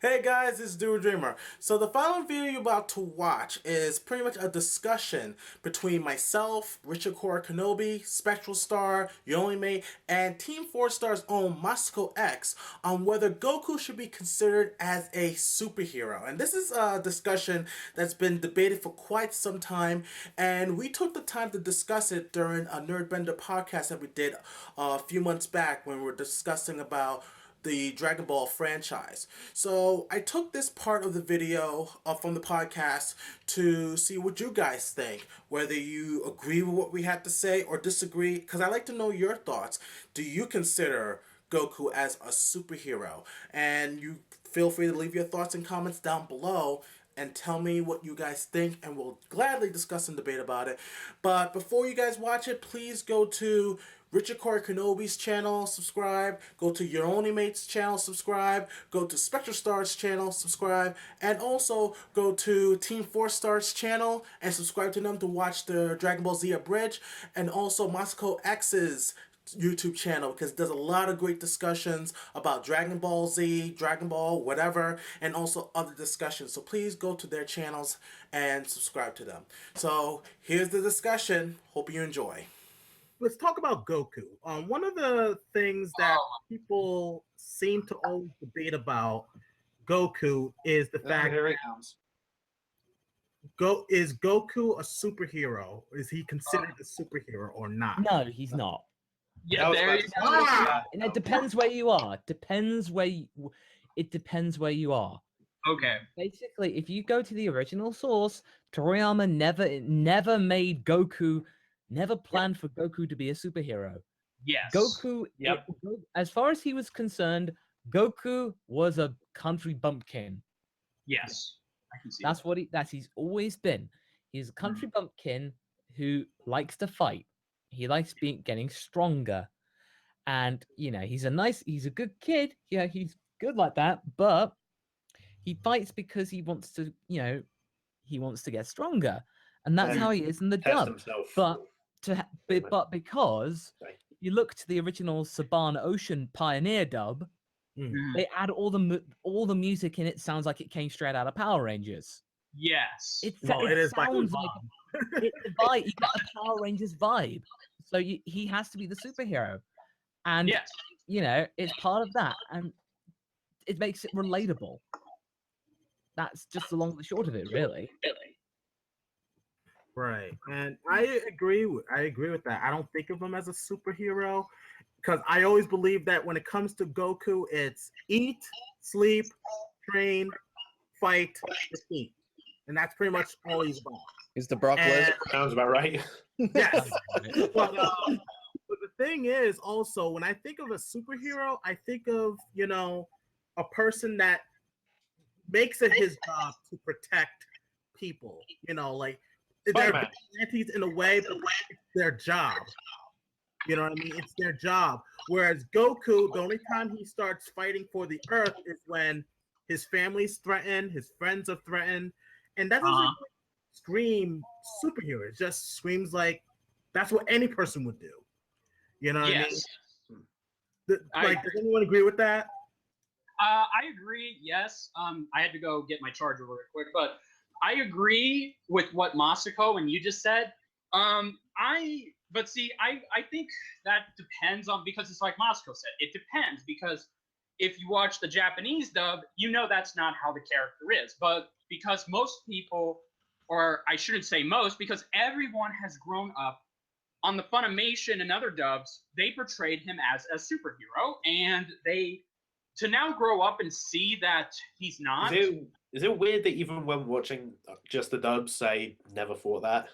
Hey guys, it's Dude Dreamer. So the following video you're about to watch is pretty much a discussion between myself, Richard Korra Kenobi, SpectralStar, Mate, and Team 4 Star's own MasakoX on whether Goku should be considered as a superhero. And this is a discussion that's been debated for quite some time, and we took the time to discuss it during a Nerdbender podcast that we did a few months back when we were discussing about the Dragon Ball franchise. So I took this part of the video from the podcast to see what you guys think, whether you agree with what we had to say or disagree, because I like to know your thoughts. Do you consider Goku as a superhero? And you feel free to leave your thoughts and comments down below and tell me what you guys think, and we'll gladly discuss and debate about it. But before you guys watch it, please go to Richard Korra Kenobi's channel, subscribe. Go to Your Mate's channel, subscribe. Go to SpectralStar's channel, subscribe. And also go to Team 4 Star's channel and subscribe to them to watch the Dragon Ball Z Abridged. And also MasakoX's YouTube channel, because it does a lot of great discussions about Dragon Ball Z, Dragon Ball, whatever, and also other discussions. So please go to their channels and subscribe to them. So here's the discussion. Hope you enjoy. Let's talk about Goku. One of the things that people seem to always debate about Goku is the fact here comes. Is Goku a superhero? Is he considered a superhero or not? No, he's not. Yeah, there you go. And it depends where you are. It depends where you are. Okay. Basically, if you go to the original source, Toriyama never made Goku, never planned for Goku to be a superhero. Yes. Goku, as far as he was concerned, Goku was a country bumpkin. Yes. I can see That's he's always been. He's a country bumpkin who likes to fight. He likes getting stronger, and he's a good kid. Yeah, he's good like that, but he fights because he wants to, he wants to get stronger, and that's how he is in the dub. Himself. But because you look to the original Saban Ocean Pioneer dub, they add all the music in it. Sounds like it came straight out of Power Rangers. Yes. It sounds like it's the vibe. You got a Power Rangers vibe. So he has to be the superhero. And, it's part of that. And it makes it relatable. That's just the long and the short of it, really. Right. And I agree with that. I don't think of him as a superhero because I always believe that when it comes to Goku, it's eat, sleep, train, fight, defeat. And that's pretty much all he's about. Is the Brock Lesnar? Sounds about right. Yes. But the thing is also, when I think of a superhero, I think of, a person that makes it his job to protect people. Like they're vigilantes in a way, but it's their job. You know what I mean? It's their job. Whereas Goku, the only time he starts fighting for the Earth is when his family's threatened, his friends are threatened, and that doesn't scream superhero. It just screams like that's what any person would do. You know what I mean? Does anyone agree with that? I agree. Yes. I had to go get my charger real quick, but I agree with what Masako and you just said. But see, I think that depends on, because it's like Masako said, it depends, because if you watch the Japanese dub, that's not how the character is. But because most people, or I shouldn't say most, because everyone has grown up on the Funimation and other dubs, they portrayed him as a superhero, and to now grow up and see that he's not. Is it weird that even when watching just the dubs, I never thought that?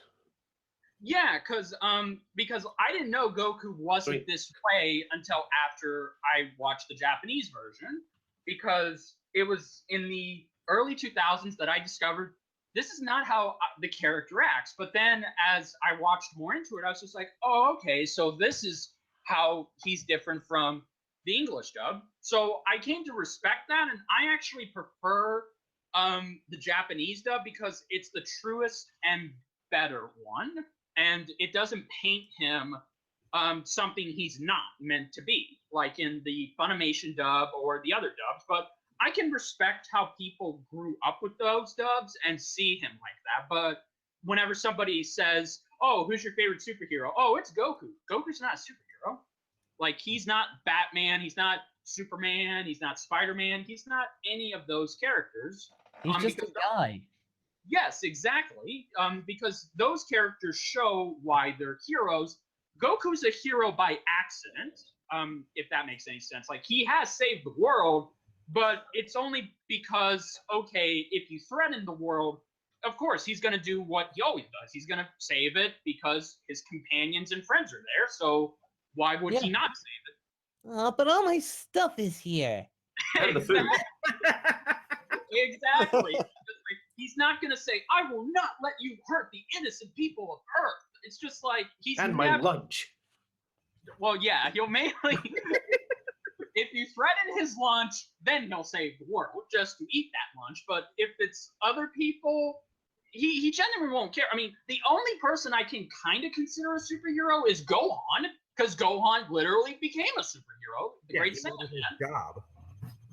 Yeah, because I didn't know Goku wasn't this way until after I watched the Japanese version, because it was in the early 2000s that I discovered this is not how the character acts. But then as I watched more into it, I was just like, oh, okay, so this is how he's different from the English dub. So I came to respect that, and I actually prefer the Japanese dub because it's the truest and better one, and it doesn't paint him something he's not meant to be, like in the Funimation dub or the other dubs. But I can respect how people grew up with those dubs and see him like that. But whenever somebody says, "Oh, who's your favorite superhero?" Oh, it's Goku. Goku's not a superhero. Like, he's not Batman. He's not Superman. He's not Spider-Man. He's not any of those characters. He's just a because guy. Yes, exactly. Because those characters show why they're heroes. Goku's a hero by accident, if that makes any sense. Like, he has saved the world, but it's only because, okay, if you threaten the world, of course, he's going to do what he always does. He's going to save it because his companions and friends are there. So why would he not save Oh, but all my stuff is here. it? And the food. Exactly. He's not going to say, "I will not let you hurt the innocent people of Earth." It's just like, he's And my lunch. Well, yeah, he'll mainly... If you threaten his lunch, then he'll save the world just to eat that lunch. But if it's other people, he genuinely won't care. I mean, the only person I can kind of consider a superhero is Gohan, because Gohan literally became a superhero. The Great Saiyan. Job.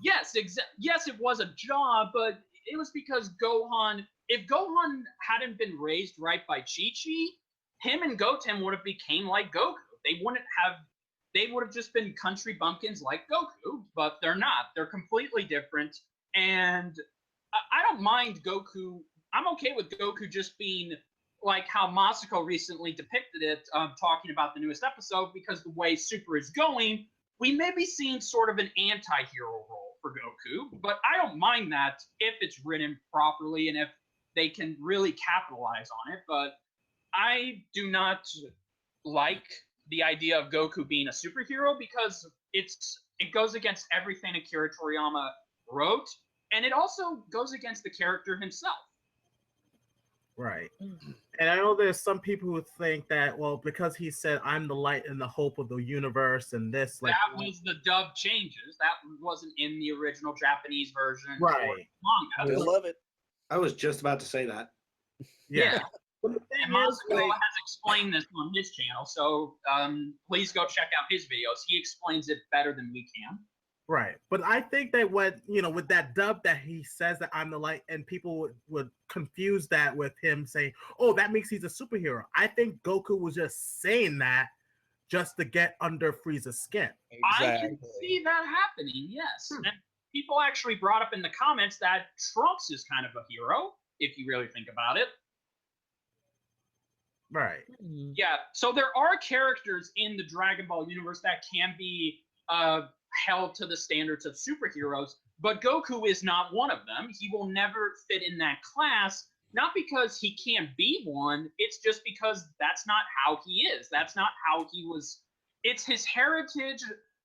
Yes, yes, it was a job, but it was because Gohan... If Gohan hadn't been raised right by Chi-Chi, him and Goten would have became like Goku. They wouldn't have... They would have just been country bumpkins like Goku, but they're not. They're completely different. And I don't mind Goku. I'm okay with Goku just being like how Masako recently depicted it, talking about the newest episode, because the way Super is going, we may be seeing sort of an anti-hero role for Goku, but I don't mind that if it's written properly and if they can really capitalize on it. But I do not like the idea of Goku being a superhero because it goes against everything Akira Toriyama wrote, and it also goes against the character himself. Right. And I know there's some people who think that, well, because he said, "I'm the light and the hope of the universe," and this, like, that was the dub changes. That wasn't in the original Japanese version. Right. Or manga. I love it. I was just about to say that. Yeah. But the thing And is, Masako like, has explained this on his channel, so please go check out his videos. He explains it better than we can. right. But I think that what, with that dub that he says that I'm the light, and people would confuse that with him saying, "Oh, that makes he's a superhero." I think Goku was just saying that just to get under Frieza's skin. I can see that happening, yes. And people actually brought up in the comments that Trunks is kind of a hero, if you really think about it. Right. Yeah, so there are characters in the Dragon Ball universe that can be held to the standards of superheroes, but Goku is not one of them. He will never fit in that class, not because he can't be one, it's just because that's not how he is. That's not how he was. It's his heritage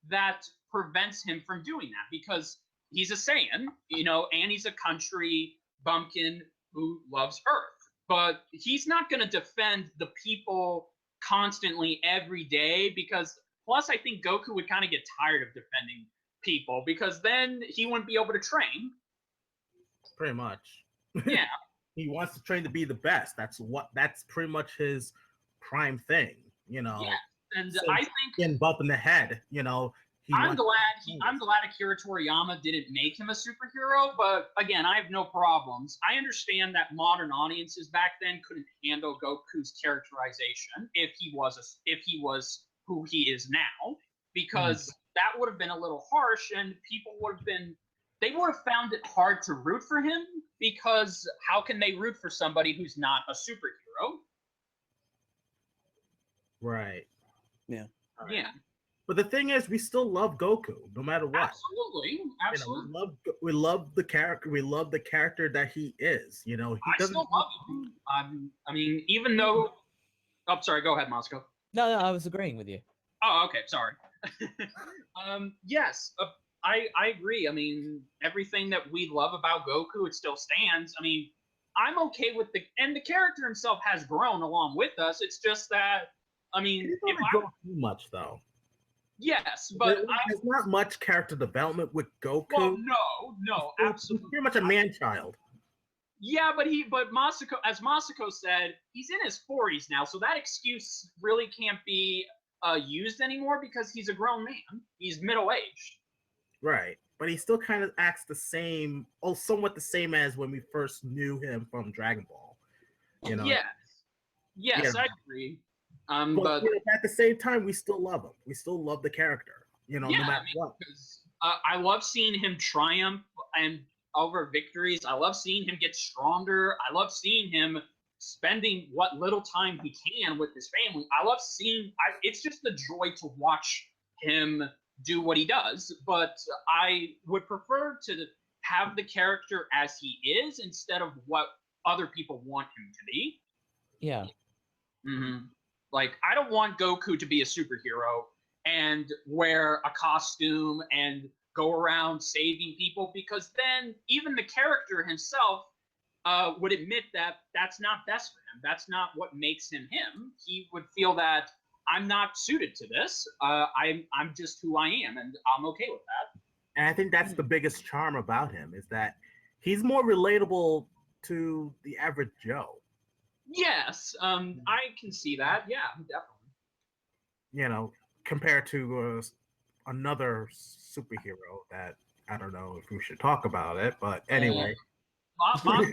that prevents him from doing that, because he's a Saiyan, and he's a country bumpkin who loves Earth. But he's not going to defend the people constantly every day, because plus I think Goku would kind of get tired of defending people, because then he wouldn't be able to train. Pretty much. Yeah. He wants to train to be the best. That's pretty much his prime thing, Yeah. And So I think getting bumped in the head, I'm glad Akira Toriyama didn't make him a superhero, but again, I have no problems. I understand that modern audiences back then couldn't handle Goku's characterization if he was who he is now, because that would have been a little harsh, and people would have found it hard to root for him, because how can they root for somebody who's not a superhero? Right. Yeah. Yeah. But the thing is, we still love Goku, no matter what. Absolutely. Absolutely. We love the character. We love the character that he is. He I doesn't. still love him. I mean, even though... Oh, sorry. Go ahead, Moscow. No, I was agreeing with you. Oh, okay. Sorry. Yes, I agree. I mean, everything that we love about Goku, it still stands. I mean, I'm okay with and the character himself has grown along with us. It's just that, I mean, He doesn't grow too much though. Yes, but there's not much character development with Goku. Well, no, absolutely. He's pretty much a man-child. Yeah, but Masako, as Masako said, he's in his 40s now, so that excuse really can't be used anymore, because he's a grown man. He's middle-aged. Right. but he still kind of acts the same, somewhat the same as when we first knew him from Dragon Ball. You know. Yes, Yeah. I agree. But you know, at the same time, we still love him. We still love the character. You know, no matter what. Because I love seeing him triumph and over victories. I love seeing him get stronger. I love seeing him spending what little time he can with his family. I love seeing. It's just a joy to watch him do what he does. But I would prefer to have the character as he is instead of what other people want him to be. Yeah. Mm-hmm. Like, I don't want Goku to be a superhero and wear a costume and go around saving people, because then even the character himself would admit that that's not best for him. That's not what makes him him. He would feel that I'm not suited to this. I'm just who I am, and I'm okay with that. And I think that's the biggest charm about him, is that he's more relatable to the average Joe. Yes, I can see that. Yeah, definitely. You know, compared to another superhero that I don't know if we should talk about it, but anyway. MasakoX